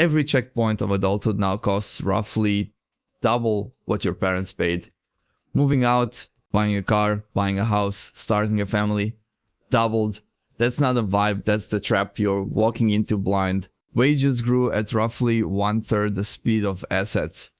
Every checkpoint of adulthood now costs roughly double what your parents paid. Moving out, buying a car, buying a house, starting a family, doubled. That's not a vibe, that's the trap you're walking into blind. Wages grew at roughly 1/3 the speed of assets.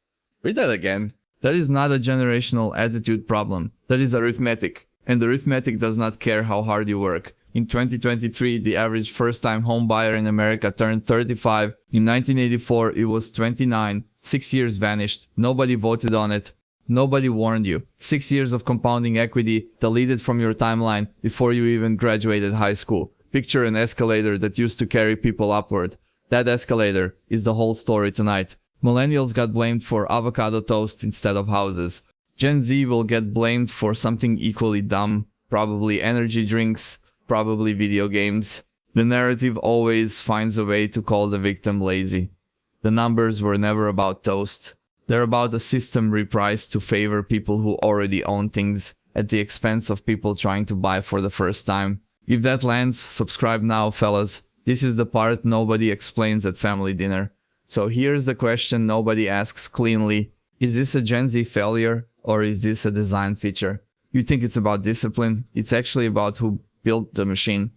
Read that again. That is not a generational attitude problem. That is arithmetic. And arithmetic does not care how hard you work. In 2023, the average first-time home buyer in America turned 35. In 1984, it was 29. 6 years vanished. Nobody voted on it. Nobody warned you. 6 years of compounding equity deleted from your timeline before you even graduated high school. Picture an escalator that used to carry people upward. That escalator is the whole story tonight. Millennials got blamed for avocado toast instead of houses. Gen Z will get blamed for something equally dumb. Probably energy drinks. Probably video games. The narrative always finds a way to call the victim lazy. The numbers were never about toast. They're about a system repriced to favor people who already own things at the expense of people trying to buy for the first time. If that lands, subscribe now, fellas. This is the part nobody explains at family dinner. So here's the question nobody asks cleanly. Is this a Gen Z failure or is this a design feature? You think it's about discipline? It's actually about who built the machine.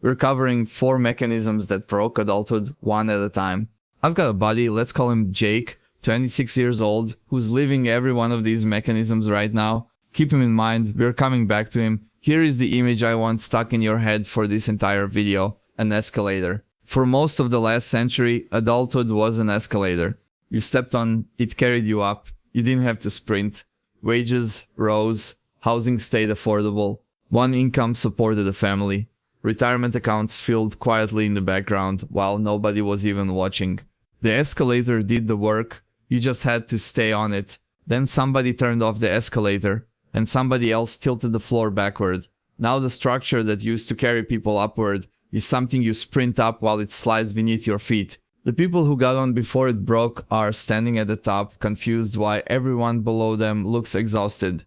We're covering 4 mechanisms that broke adulthood one at a time. I've got a buddy, let's call him Jake, 26 years old, who's living every one of these mechanisms right now. Keep him in mind, we're coming back to him. Here is the image I want stuck in your head for this entire video, an escalator. For most of the last century, adulthood was an escalator. You stepped on, it carried you up. You didn't have to sprint. Wages rose, housing stayed affordable. One income supported a family. Retirement accounts filled quietly in the background while nobody was even watching. The escalator did the work, you just had to stay on it. Then somebody turned off the escalator, and somebody else tilted the floor backward. Now the structure that used to carry people upward is something you sprint up while it slides beneath your feet. The people who got on before it broke are standing at the top, confused why everyone below them looks exhausted.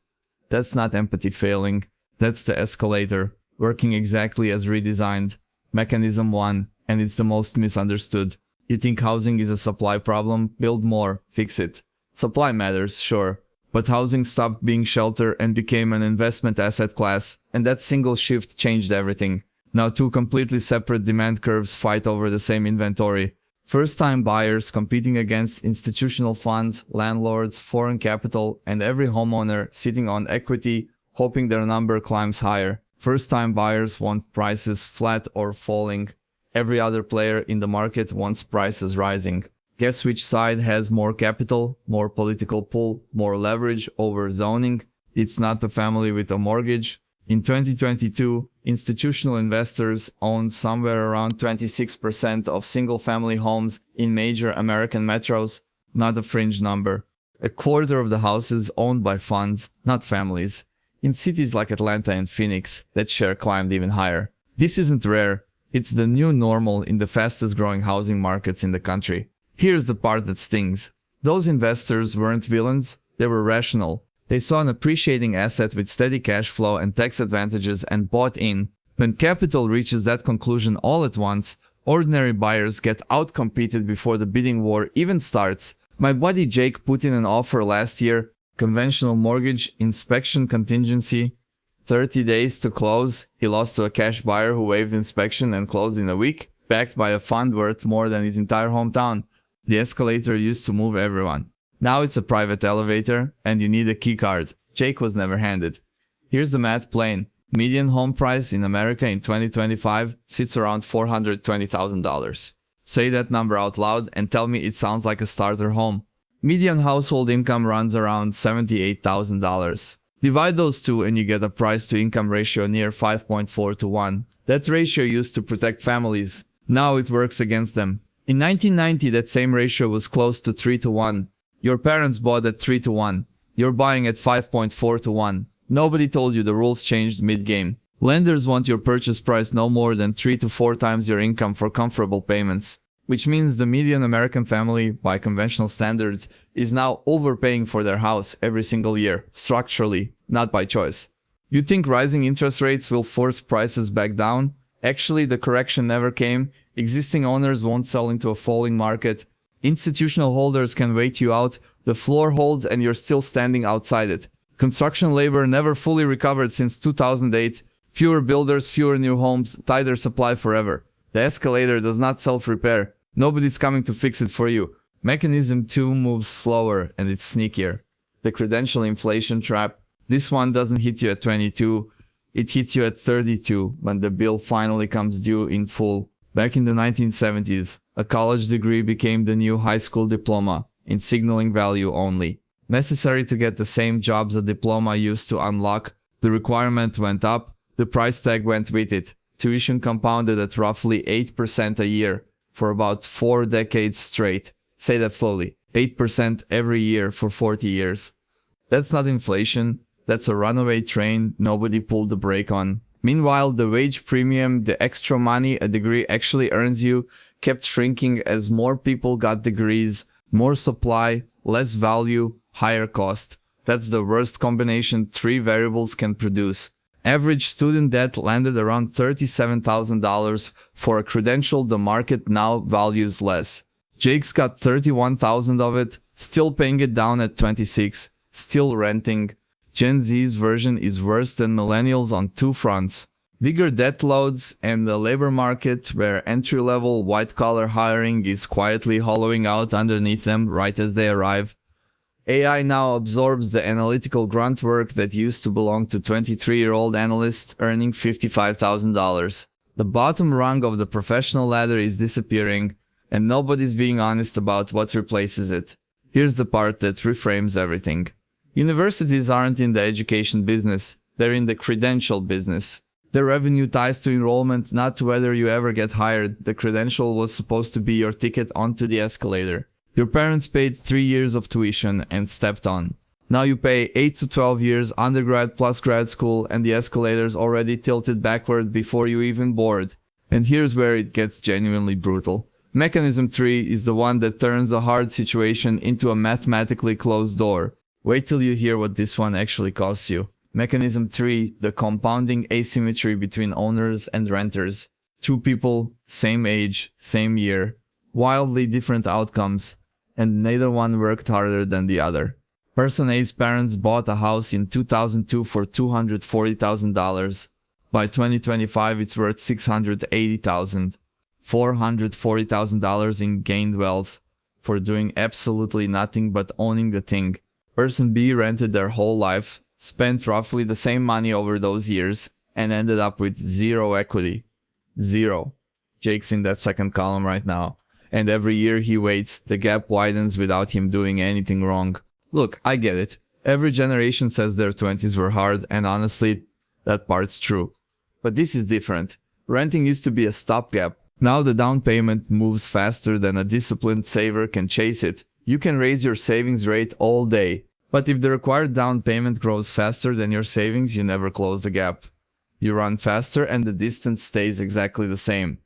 That's not empathy failing. That's the escalator, working exactly as redesigned. Mechanism 1, and it's the most misunderstood. You think housing is a supply problem? Build more, fix it. Supply matters, sure. But housing stopped being shelter and became an investment asset class, and that single shift changed everything. Now 2 completely separate demand curves fight over the same inventory. First-time buyers competing against institutional funds, landlords, foreign capital, and every homeowner sitting on equity, hoping their number climbs higher. First-time buyers want prices flat or falling. Every other player in the market wants prices rising. Guess which side has more capital, more political pull, more leverage over zoning? It's not the family with a mortgage. In 2022, institutional investors owned somewhere around 26% of single-family homes in major American metros, not a fringe number. A quarter of the houses owned by funds, not families. In cities like Atlanta and Phoenix, that share climbed even higher. This isn't rare. It's the new normal in the fastest growing housing markets in the country. Here's the part that stings. Those investors weren't villains, they were rational. They saw an appreciating asset with steady cash flow and tax advantages and bought in. When capital reaches that conclusion all at once, ordinary buyers get outcompeted before the bidding war even starts. My buddy Jake put in an offer last year, conventional mortgage, inspection contingency, 30 days to close. He lost to a cash buyer who waived inspection and closed in a week, backed by a fund worth more than his entire hometown. The escalator used to move everyone. Now it's a private elevator, and you need a key card. Jake was never handed. Here's the math plain. Median home price in America in 2025 sits around $420,000. Say that number out loud and tell me it sounds like a starter home. Median household income runs around $78,000. Divide those two and you get a price-to-income ratio near 5.4 to 1. That ratio used to protect families. Now it works against them. In 1990, that same ratio was close to 3 to 1. Your parents bought at 3 to 1. You're buying at 5.4 to 1. Nobody told you the rules changed mid-game. Lenders want your purchase price no more than 3 to 4 times your income for comfortable payments. Which means the median American family, by conventional standards, is now overpaying for their house every single year, structurally, not by choice. You think rising interest rates will force prices back down? Actually, the correction never came. Existing owners won't sell into a falling market. Institutional holders can wait you out, the floor holds and you're still standing outside it. Construction labor never fully recovered since 2008. Fewer builders, fewer new homes, tighter supply forever. The escalator does not self-repair. Nobody's coming to fix it for you. Mechanism 2 moves slower and it's sneakier. The credential inflation trap. This one doesn't hit you at 22. It hits you at 32 when the bill finally comes due in full. Back in the 1970s, a college degree became the new high school diploma, in signaling value only. Necessary to get the same jobs a diploma used to unlock, the requirement went up, the price tag went with it. Tuition compounded at roughly 8% a year for about 4 decades straight. Say that slowly. 8% every year for 40 years. That's not inflation. That's a runaway train nobody pulled the brake on. Meanwhile, the wage premium, the extra money a degree actually earns you, kept shrinking as more people got degrees, more supply, less value, higher cost. That's the worst combination 3 variables can produce. Average student debt landed around $37,000 for a credential the market now values less. Jake's got $31,000 of it, still paying it down at 26, still renting. Gen Z's version is worse than millennials on 2 fronts. Bigger debt loads and the labor market where entry-level white-collar hiring is quietly hollowing out underneath them right as they arrive. AI now absorbs the analytical grunt work that used to belong to 23-year-old analysts earning $55,000. The bottom rung of the professional ladder is disappearing, and nobody's being honest about what replaces it. Here's the part that reframes everything. Universities aren't in the education business, they're in the credential business. Their revenue ties to enrollment, not to whether you ever get hired. The credential was supposed to be your ticket onto the escalator. Your parents paid 3 years of tuition and stepped on. Now you pay 8 to 12 years undergrad plus grad school and the escalator's already tilted backward before you even board. And here's where it gets genuinely brutal. Mechanism 3 is the one that turns a hard situation into a mathematically closed door. Wait till you hear what this one actually costs you. Mechanism 3, the compounding asymmetry between owners and renters. 2 people, same age, same year, wildly different outcomes, and neither one worked harder than the other. Person A's parents bought a house in 2002 for $240,000. By 2025, it's worth $680,000. $440,000 in gained wealth for doing absolutely nothing but owning the thing. Person B rented their whole life, spent roughly the same money over those years, and ended up with 0 equity. 0. Jake's in that second column right now. And every year he waits, the gap widens without him doing anything wrong. Look, I get it. Every generation says their 20s were hard, and honestly, that part's true. But this is different. Renting used to be a stopgap. Now the down payment moves faster than a disciplined saver can chase it. You can raise your savings rate all day. But if the required down payment grows faster than your savings, you never close the gap. You run faster and the distance stays exactly the same.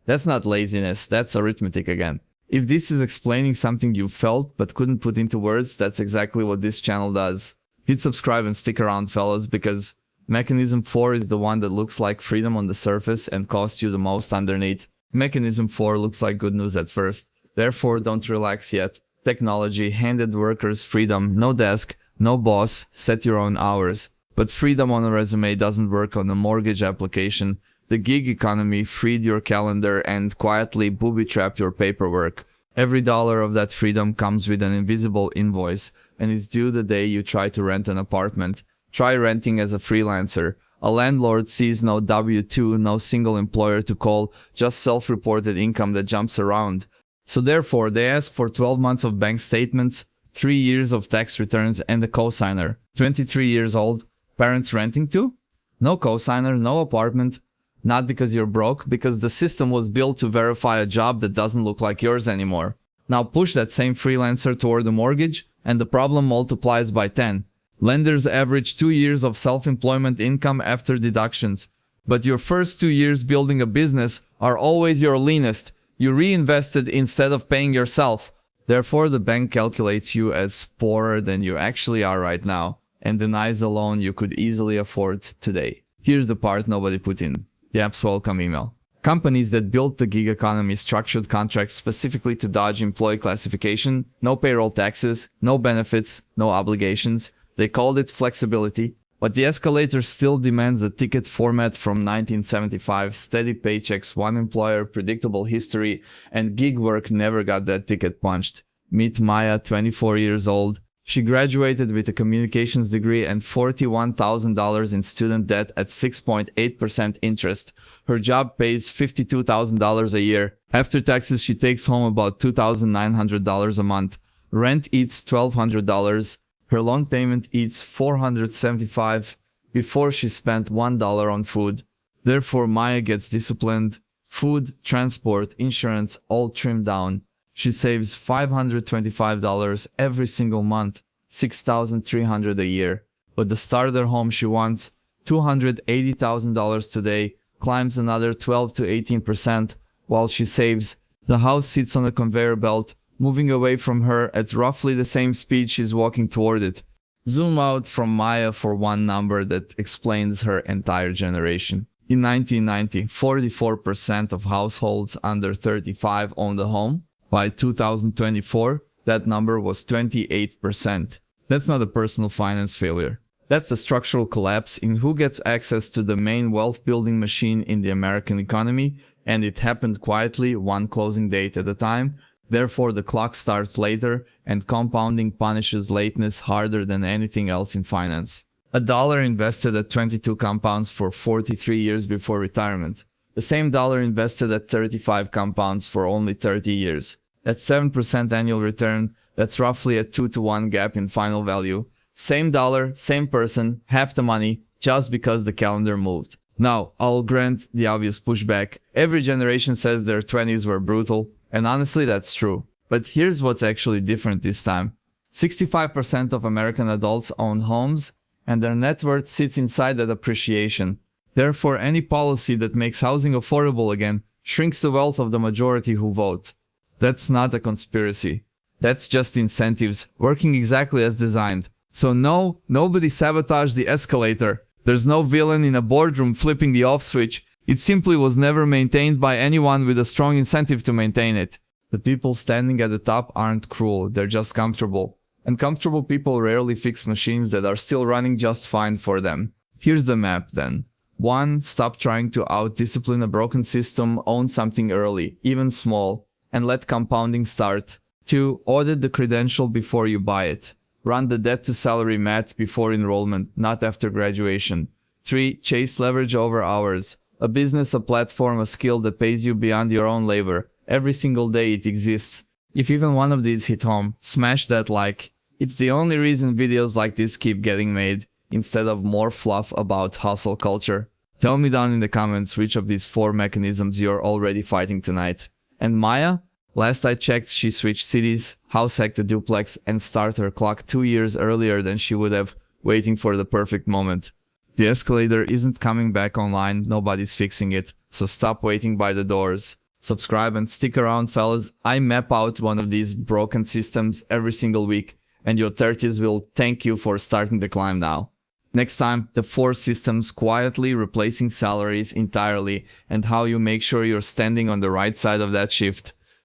That's not laziness, that's arithmetic again. If this is explaining something you felt but couldn't put into words, that's exactly what this channel does. Hit subscribe and stick around, fellas, because Mechanism 4 is the one that looks like freedom on the surface and costs you the most underneath. Mechanism 4 looks like good news at first. Therefore, don't relax yet. Technology handed workers freedom, no desk, no boss, set your own hours. But freedom on a resume doesn't work on a mortgage application. The gig economy freed your calendar and quietly booby-trapped your paperwork. Every dollar of that freedom comes with an invisible invoice, and is due the day you try to rent an apartment. Try renting as a freelancer. A landlord sees no W-2, no single employer to call, just self-reported income that jumps around. So therefore, they ask for 12 months of bank statements, 3 years of tax returns, and a cosigner. 23 years old, parents renting too? No cosigner, no apartment. Not because you're broke, because the system was built to verify a job that doesn't look like yours anymore. Now push that same freelancer toward the mortgage, and the problem multiplies by 10. Lenders average 2 years of self-employment income after deductions. But your first 2 years building a business are always your leanest. You reinvested instead of paying yourself. Therefore, the bank calculates you as poorer than you actually are right now, and denies a loan you could easily afford today. Here's the part nobody put in. The app's welcome email. Companies that built the gig economy structured contracts specifically to dodge employee classification, no payroll taxes, no benefits, no obligations. They called it flexibility. But the Escalator still demands a ticket format from 1975, steady paychecks, one employer, predictable history, and gig work never got that ticket punched. Meet Maya, 24 years old. She graduated with a communications degree and $41,000 in student debt at 6.8% interest. Her job pays $52,000 a year. After taxes, she takes home about $2,900 a month. Rent eats $1,200. Her loan payment eats $475 before she spent $1 on food. Therefore, Maya gets disciplined. Food, transport, insurance, all trimmed down. She saves $525 every single month, $6,300 a year. But the starter home she wants, $280,000 today, climbs another 12 to 18% while she saves. The house sits on a conveyor belt, moving away from her at roughly the same speed she's walking toward it. Zoom out from Maya for one number that explains her entire generation. In 1990, 44% of households under 35 owned a home. By 2024, that number was 28%. That's not a personal finance failure. That's a structural collapse in who gets access to the main wealth-building machine in the American economy, and it happened quietly, one closing date at a time. Therefore, the clock starts later, and compounding punishes lateness harder than anything else in finance. $1 invested at 22 compounds for 43 years before retirement. The same dollar invested at 35 compounds for only 30 years. That's 7% annual return. That's roughly a 2-to-1 gap in final value. Same dollar, same person, half the money, just because the calendar moved. Now, I'll grant the obvious pushback. Every generation says their 20s were brutal. And honestly, that's true. But here's what's actually different this time. 65% of American adults own homes, and their net worth sits inside that appreciation. Therefore, any policy that makes housing affordable again shrinks the wealth of the majority who vote. That's not a conspiracy. That's just incentives, working exactly as designed. So no, nobody sabotaged the escalator. There's no villain in a boardroom flipping the off switch. It simply was never maintained by anyone with a strong incentive to maintain it. The people standing at the top aren't cruel, they're just comfortable. And comfortable people rarely fix machines that are still running just fine for them. Here's the map then. 1. Stop trying to out-discipline a broken system, own something early, even small, and let compounding start. 2. Audit the credential before you buy it. Run the debt to salary math before enrollment, not after graduation. 3. Chase leverage over hours. A business, a platform, a skill that pays you beyond your own labor. Every single day it exists. If even one of these hit home, smash that like. It's the only reason videos like this keep getting made, instead of more fluff about hustle culture. Tell me down in the comments which of these 4 mechanisms you're already fighting tonight. And Maya? Last I checked, she switched cities, house hacked a duplex, and started her clock 2 years earlier than she would have, waiting for the perfect moment. The escalator isn't coming back online, nobody's fixing it, so stop waiting by the doors. Subscribe and stick around, fellas. I map out one of these broken systems every single week, and your 30s will thank you for starting the climb now. Next time, the 4 systems quietly replacing salaries entirely, and how you make sure you're standing on the right side of that shift.